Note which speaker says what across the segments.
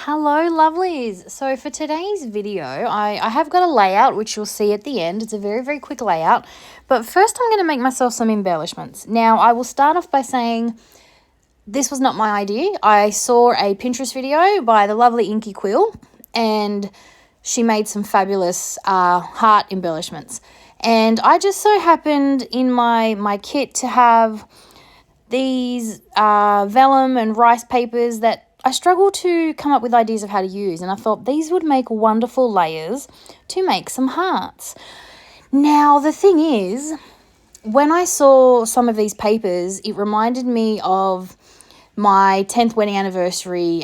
Speaker 1: Hello lovelies. So for today's video, I have got a layout which you'll see at the end. It's a very, very quick layout. But first I'm going to make myself some embellishments. Now I will start off by saying this was not my idea. I saw a Pinterest video by the lovely Inky Quill and she made some fabulous heart embellishments. And I just so happened in my kit to have these vellum and rice papers that I struggle to come up with ideas of how to use, and I thought these would make wonderful layers to make some hearts. Now, the thing is, when I saw some of these papers, it reminded me of my 10th wedding anniversary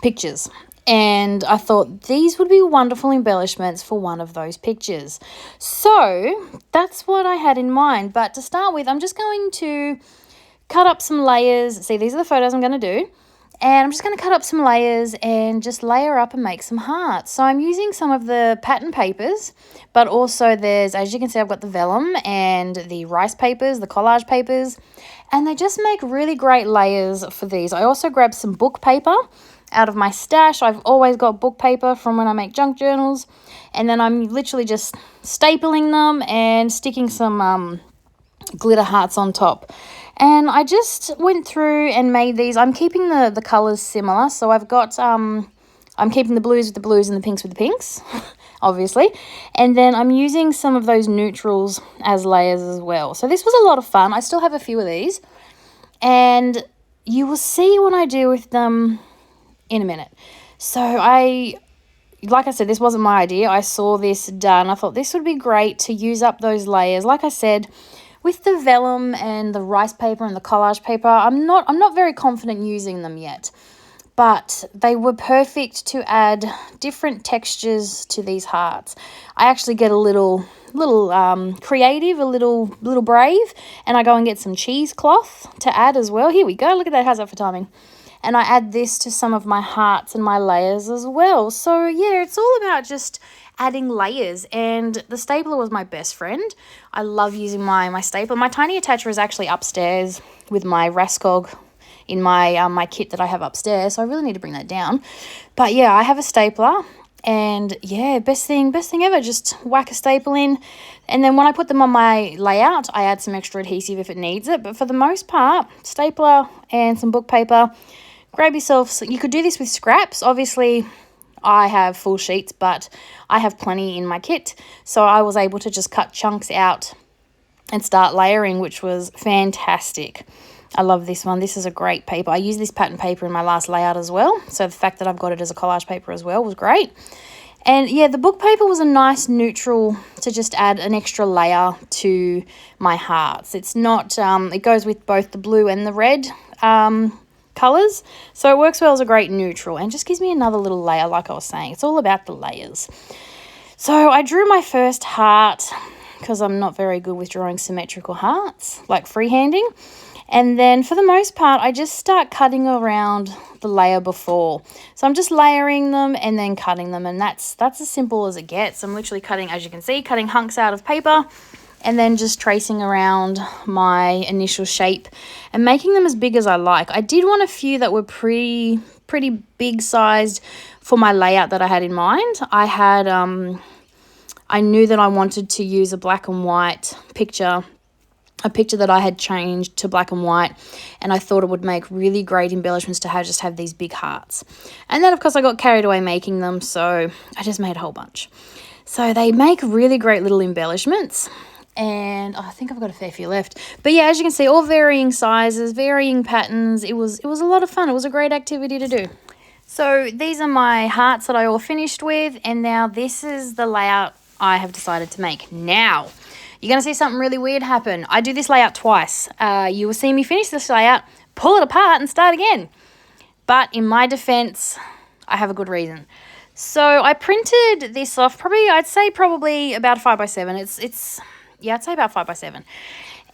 Speaker 1: pictures. And I thought these would be wonderful embellishments for one of those pictures. So that's what I had in mind. But to start with, I'm just going to cut up some layers. See, these are the photos I'm going to do. And I'm just going to cut up some layers and just layer up and make some hearts. So I'm using some of the pattern papers, but also there's, as you can see, I've got the vellum and the rice papers, the collage papers, and they just make really great layers for these. I also grabbed some book paper out of my stash. I've always got book paper from when I make junk journals, and then I'm literally just stapling them and sticking some glitter hearts on top. And I just went through and made these. I'm keeping the colours similar. So I've got, I'm keeping the blues with the blues and the pinks with the pinks, obviously. And then I'm using some of those neutrals as layers as well. So this was a lot of fun. I still have a few of these. And you will see what I do with them in a minute. So like I said, this wasn't my idea. I saw this done. I thought this would be great to use up those layers. Like I said, with the vellum and the rice paper and the collage paper, I'm not very confident using them yet, but they were perfect to add different textures to these hearts. I actually get a little creative, a little brave, and I go and get some cheesecloth to add as well. Here we go. Look at that. How's that for timing? And I add this to some of my hearts and my layers as well. So yeah, it's all about just adding layers, and the stapler was my best friend. I love using my stapler. My tiny attacher is actually upstairs with my Rascog in my kit that I have upstairs, so I really need to bring that down. But yeah, I have a stapler, and yeah, best thing ever. Just whack a staple in, and then when I put them on my layout, I add some extra adhesive if it needs it. But for the most part, stapler and some book paper. Grab yourself, you could do this with scraps. Obviously, I have full sheets, but I have plenty in my kit. So I was able to just cut chunks out and start layering, which was fantastic. I love this one. This is a great paper. I used this pattern paper in my last layout as well. So the fact that I've got it as a collage paper as well was great. And yeah, the book paper was a nice neutral to just add an extra layer to my hearts. It's not, it goes with both the blue and the red colours, so it works well as a great neutral and just gives me another little layer. Like I was saying, it's all about the layers. So I drew my first heart because I'm not very good with drawing symmetrical hearts, like freehanding, and then for the most part I just start cutting around the layer before. So I'm just layering them and then cutting them, and that's as simple as it gets. I'm literally cutting, as you can see, cutting hunks out of paper and then just tracing around my initial shape and making them as big as I like. I did want a few that were pretty big sized for my layout that I had in mind. I knew that I wanted to use a black and white picture, a picture that I had changed to black and white, and I thought it would make really great embellishments to have these big hearts. And then of course I got carried away making them, so I just made a whole bunch. So they make really great little embellishments. And I think I've got a fair few left. But yeah, as you can see, all varying sizes, varying patterns. It was a lot of fun. It was a great activity to do. So these are my hearts that I all finished with. And now this is the layout I have decided to make. Now, you're going to see something really weird happen. I do this layout twice. You will see me finish this layout, pull it apart and start again. But in my defense, I have a good reason. So I printed this off I'd say probably about 5x7. Yeah, I'd say about 5x7.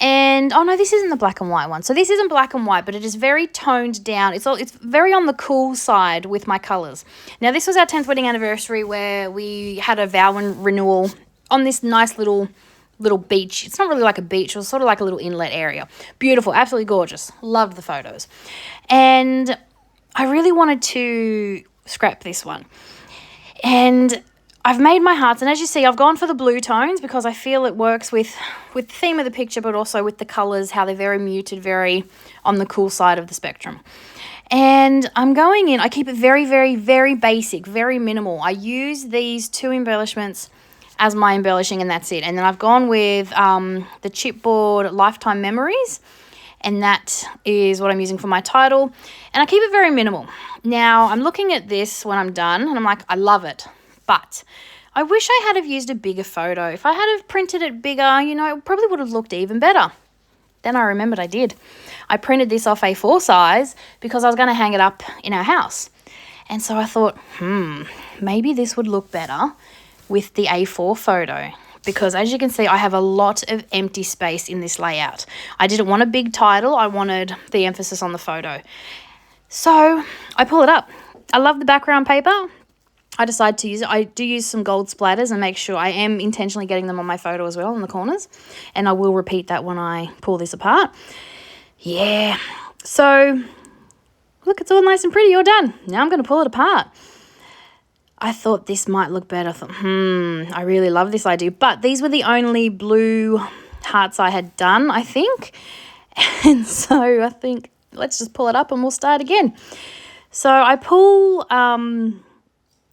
Speaker 1: And, oh no, this isn't the black and white one. So this isn't black and white, but it is very toned down. It's very on the cool side with my colours. Now, this was our 10th wedding anniversary where we had a vow and renewal on this nice little beach. It's not really like a beach. It was sort of like a little inlet area. Beautiful, absolutely gorgeous. Loved the photos. And I really wanted to scrap this one. And I've made my hearts, and as you see, I've gone for the blue tones because I feel it works with the theme of the picture, but also with the colours, how they're very muted, very on the cool side of the spectrum. And I'm going in, I keep it very, very, very basic, very minimal. I use these 2 embellishments as my embellishing, and that's it. And then I've gone with the chipboard Lifetime Memories, and that is what I'm using for my title. And I keep it very minimal. Now, I'm looking at this when I'm done, and I'm like, I love it. But I wish I had have used a bigger photo. If I had have printed it bigger, you know, it probably would have looked even better. Then I remembered I did. I printed this off A4 size because I was going to hang it up in our house. And so I thought, maybe this would look better with the A4 photo. Because as you can see, I have a lot of empty space in this layout. I didn't want a big title. I wanted the emphasis on the photo. So I pull it up. I love the background paper. I decided to use it. I do use some gold splatters and make sure I am intentionally getting them on my photo as well in the corners. And I will repeat that when I pull this apart. Yeah. So look, it's all nice and pretty. You're done. Now I'm going to pull it apart. I thought this might look better. I thought, I really love this idea. But these were the only blue hearts I had done, I think. And so I think, let's just pull it up and we'll start again. So I pull,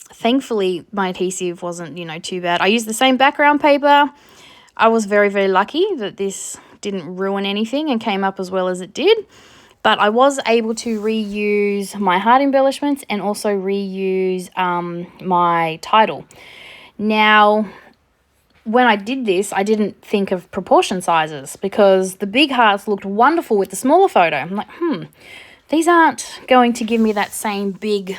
Speaker 1: thankfully my adhesive wasn't, you know, too bad. I used the same background paper. I was very, very lucky that this didn't ruin anything and came up as well as it did. But I was able to reuse my heart embellishments and also reuse my title. Now, when I did this, I didn't think of proportion sizes because the big hearts looked wonderful with the smaller photo. I'm like, these aren't going to give me that same big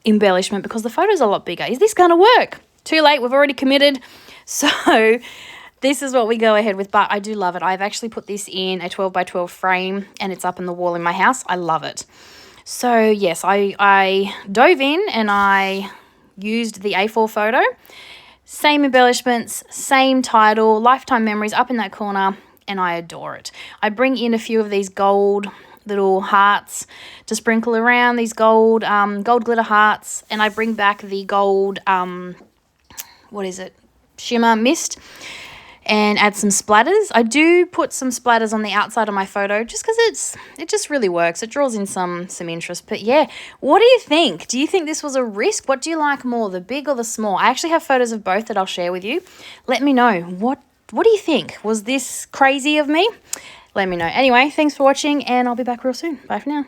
Speaker 1: embellishment because the photo's a lot bigger. Is this going to work? Too late, we've already committed. So this is what we go ahead with, but I do love it. I've actually put this in a 12 by 12 frame and it's up in the wall in my house. I love it. So yes, I dove in and I used the A4 photo. Same embellishments, same title, Lifetime Memories up in that corner, and I adore it. I bring in a few of these gold little hearts to sprinkle around, these gold glitter hearts, and I bring back the gold, shimmer mist, and add some splatters. I do put some splatters on the outside of my photo just because it just really works. It draws in some interest. But yeah, what do you think? Do you think this was a risk? What do you like more, the big or the small? I actually have photos of both that I'll share with you. Let me know. What do you think? Was this crazy of me? Let me know. Anyway, thanks for watching and I'll be back real soon. Bye for now.